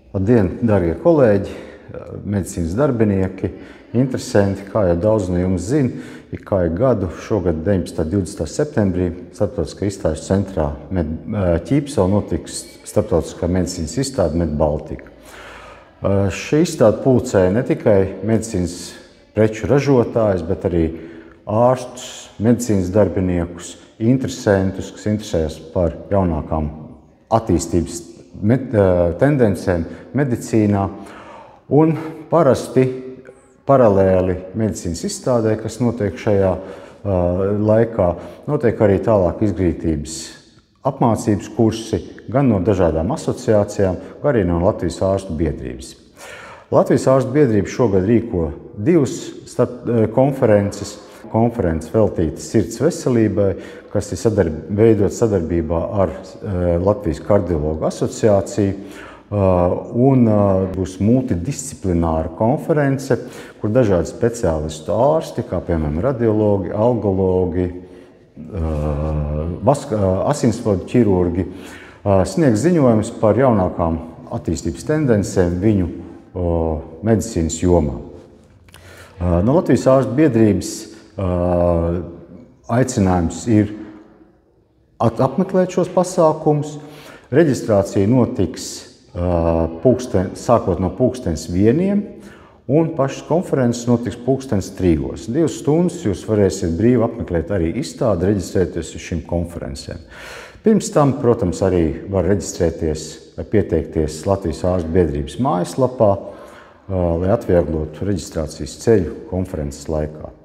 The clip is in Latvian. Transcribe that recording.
Labdien, darbie kolēģi, medicīnas darbinieki, interesanti. Kā jau daudz no jums zina, ik kādu gadu šogad 19. un 20. septembrī Starptautiskā izstāžu centrā Ķīpselē notiks starptautiskā medicīnas izstāde Medbaltika. Šī izstāde pulcē ne tikai medicīnas preču ražotājus, bet arī ārstus, medicīnas darbiniekus, interesantus, kas interesējas par jaunākām attīstības tendencēm medicīnā, un parasti paralēli medicīnas izstādē, kas notiek šajā laikā, notiek arī tālāk izglītības apmācības kursi gan no dažādām asociācijām, gan arī no Latvijas ārstu biedrības. Latvijas ārstu biedrība šogad rīko divas konferences. Konferences veltīta sirds veselībai, kas ir veidot sadarbībā ar Latvijas kardiologu asociāciju, un būs multidisciplināra konference, kur dažādi speciālistu ārsti, kā piemēram radiologi, algologi, asinsvadu ķirurgi, sniegs ziņojumus par jaunākām attīstības tendencēm viņu medicīnas jomā. No Latvijas ārstu biedrības aicinājums ir apmeklēt šos pasākumus. Reģistrācija notiks sākot no 1:00 un pašas konferences notiks 3:00. 2 stundas jūs varēsiet brīvi apmeklēt arī izstādi, reģistrēties uz šīm konferencēm. Pirms tam, protams, arī var reģistrēties vai pieteikties Latvijas ārstu biedrības mājaslapā, lai atvieglotu reģistrācijas ceļu konferences laikā.